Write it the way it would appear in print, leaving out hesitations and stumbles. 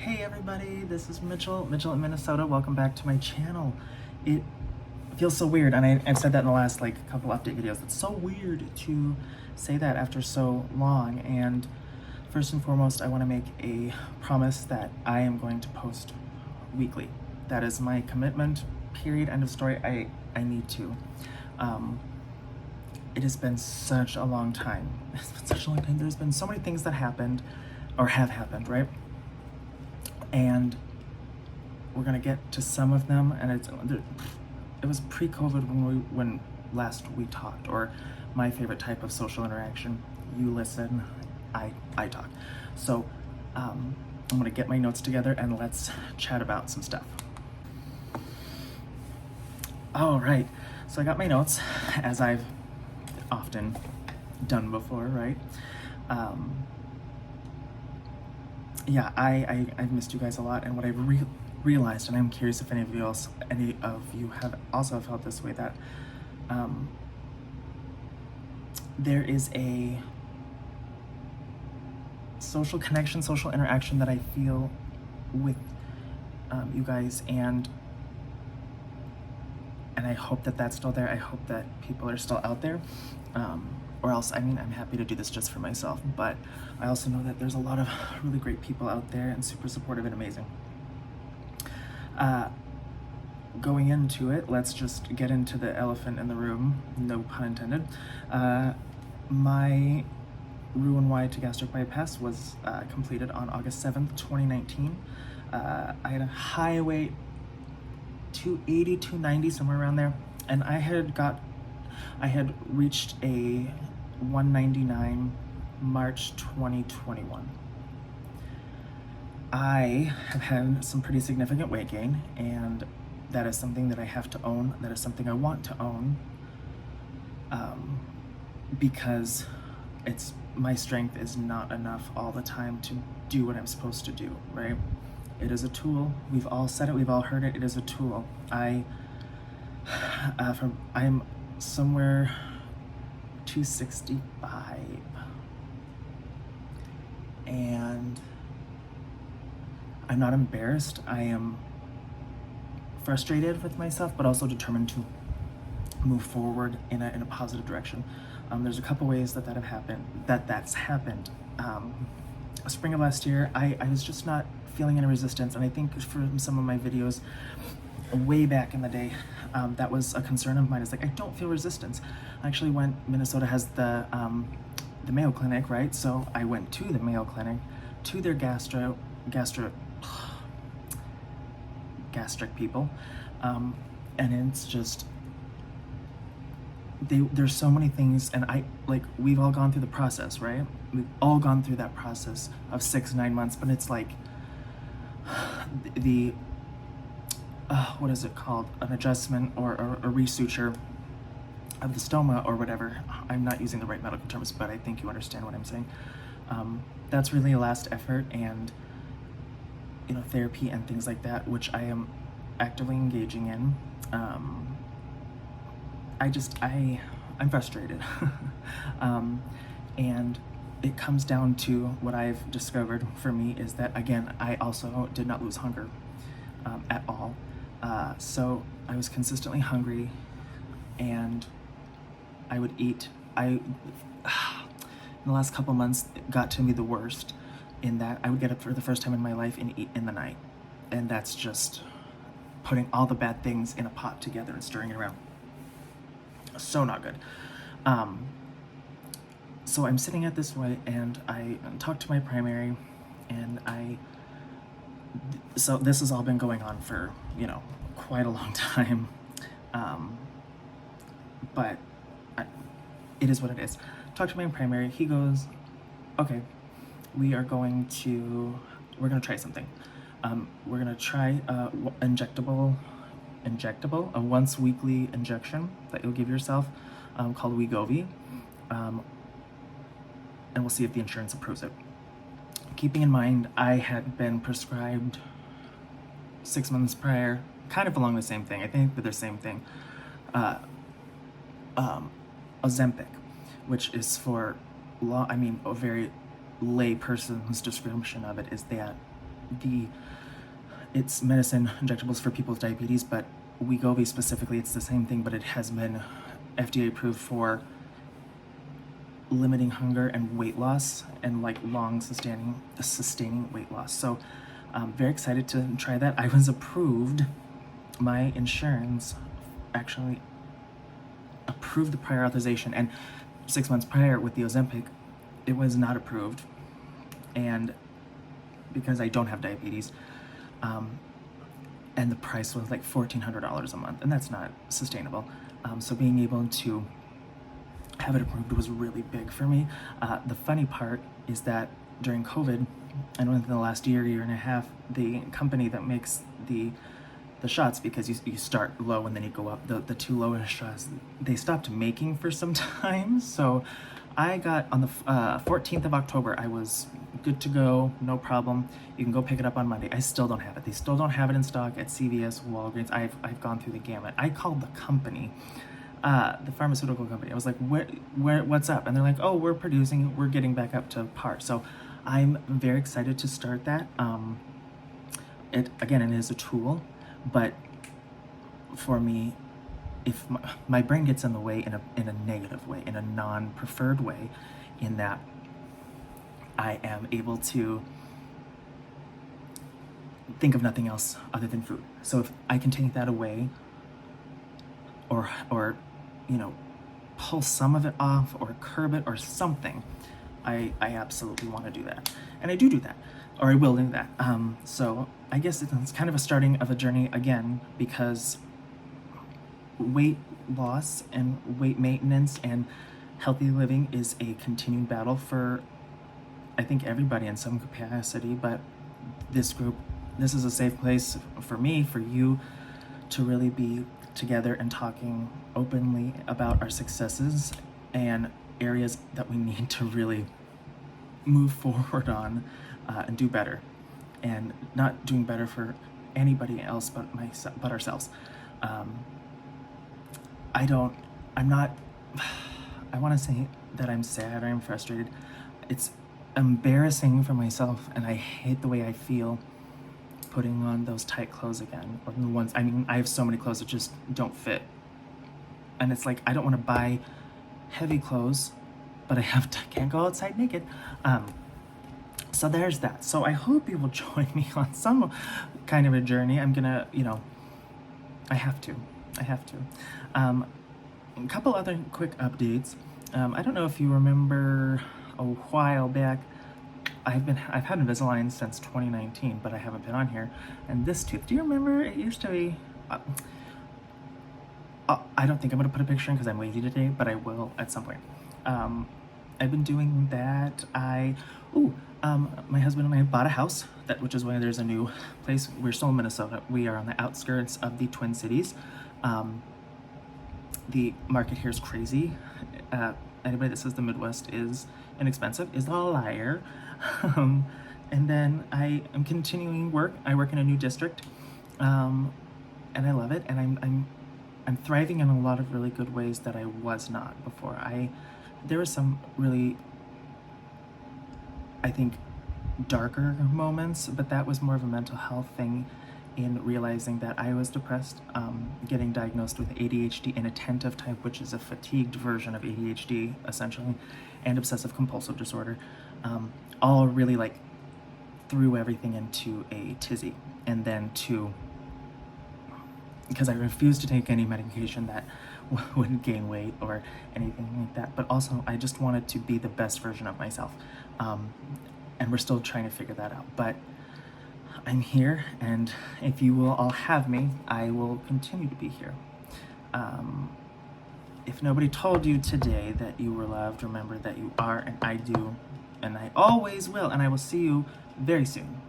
Hey everybody, this is Mitchell in Minnesota. Welcome back to my channel. It feels so weird, and I've said that in the last couple update videos. It's so weird to say that after so long, and first and foremost, I want to make a promise that I am going to post weekly. That is my commitment, period, end of story. I need to. It has been such a long time. It's been such a long time. There's been so many things that happened, or have happened, right? And we're gonna get to some of them, and it was pre-COVID when last we talked, or my favorite type of social interaction. You listen, I talk. So I'm gonna get my notes together and let's chat about some stuff. All right, so I got my notes, as I've often done before, right? Yeah, I've missed you guys a lot, and what I've realized, and I'm curious if any of you have also felt this way, that there is a social connection, social interaction that I feel with you guys, and I hope that that's still there. I hope that people are still out there. Or else, I mean, I'm happy to do this just for myself, but I also know that there's a lot of really great people out there and super supportive and amazing. Going into it, let's just get into the elephant in the room, no pun intended. My Roux-en-Y to gastric bypass was completed on August 7th, 2019. I had a high weight, 280, 290, somewhere around there, and I had reached a 199 March 2021. I have had some pretty significant weight gain, and that is something that I have to own. That is something I want to own, because my strength is not enough all the time to do what I'm supposed to do, right? It is a tool. We've all said it, we've all heard it. It is a tool. I'm somewhere 265, and I'm not embarrassed. I am frustrated with myself, but also determined to move forward in a positive direction. There's a couple ways that's happened. Spring of last year, I was just not feeling any resistance, and I think from some of my videos way back in the day, that was a concern of mine. It's like, I don't feel resistance. I actually Minnesota has the Mayo Clinic, right? So I went to the Mayo Clinic, to their gastric people, and it's just, there's so many things, and we've all gone through the process, right? We've all gone through that process of 6-9 months, but it's like what is it called? An adjustment or a resuture of the stoma or whatever. I'm not using the right medical terms, but I think you understand what I'm saying. That's really a last effort, and therapy and things like that, which I am actively engaging in. I'm frustrated. And it comes down to what I've discovered for me is that, again, I also did not lose hunger at all. So I was consistently hungry, and I would eat. In the last couple months, it got to be the worst, in that I would get up for the first time in my life and eat in the night. And that's just putting all the bad things in a pot together and stirring it around. So not good. So I'm sitting at this way, and I talked to my primary, and so this has all been going on for, quite a long time. But it is what it is. Talk to my primary, he goes, okay, we're gonna try something. We're gonna try a once weekly injection that you'll give yourself, called Wegovy, and we'll see if the insurance approves it. Keeping in mind, I had been prescribed 6 months prior, kind of along the same thing. I think they're the same thing. Ozempic, which is for a very lay person's description of it is that it's medicine injectables for people with diabetes, but Wegovy specifically, it's the same thing, but it has been FDA approved for limiting hunger and weight loss, and like long sustaining weight loss. So I'm very excited to try that. I was approved, my insurance actually approved the prior authorization, and 6 months prior with the Ozempic, it was not approved. And because I don't have diabetes, and the price was like $1,400 a month, and that's not sustainable. So being able to have it approved was really big for me. The funny part is that during COVID, and within the last year and a half, the company that makes the shots, because you start low and then you go up, the two lowest shots, they stopped making for some time. So I got on the 14th of October, I was good to go, no problem. You can go pick it up on Monday. I still don't have it. They still don't have it in stock at CVS, Walgreens. I've gone through the gamut. I called the company, the pharmaceutical company. I was like, what's up? And they're like, oh, we're producing, we're getting back up to par. So I'm very excited to start that. It is a tool, but for me, if my brain gets in the way in a negative way, in a non-preferred way, in that I am able to think of nothing else other than food. So if I can take that away, or pull some of it off, or curb it, or something, I absolutely want to do that, and I do that, or I will do that. So I guess it's kind of a starting of a journey again, because weight loss and weight maintenance and healthy living is a continuing battle for, I think, everybody in some capacity. But this is a safe place for me, for you, to really be together and talking openly about our successes and areas that we need to really move forward on, and do better, and not doing better for anybody else but ourselves. I want to say that I'm sad or I'm frustrated. It's embarrassing for myself, and I hate the way I feel putting on those tight clothes again. Or the ones, I have so many clothes that just don't fit. And it's like, I don't want to buy heavy clothes, but can't go outside naked. So there's that. So I hope you will join me on some kind of a journey. I'm gonna, I have to. A couple other quick updates. I don't know if you remember a while back, I've had Invisalign since 2019, but I haven't been on here. And this tooth, do you remember? It used to be, I don't think I'm gonna put a picture in because I'm lazy today, but I will at some point. I've been doing that. My husband and I bought a house, which is why there's a new place. We're still in Minnesota. We are on the outskirts of the Twin Cities. The market here is crazy. Anybody that says the Midwest is inexpensive is a liar. And then I am continuing work. I work in a new district, and I love it. And I'm thriving in a lot of really good ways that I was not before. There were some really, I think, darker moments, but that was more of a mental health thing, in realizing that I was depressed, getting diagnosed with ADHD inattentive type, which is a fatigued version of ADHD, essentially, and obsessive compulsive disorder, all really like threw everything into a tizzy. And then because I refused to take any medication that wouldn't gain weight or anything like that, but also I just wanted to be the best version of myself, and we're still trying to figure that out. But I'm here, and if you will all have me, I will continue to be here. If nobody told you today that you were loved, remember that you are, and I do, and I always will, and I will see you very soon.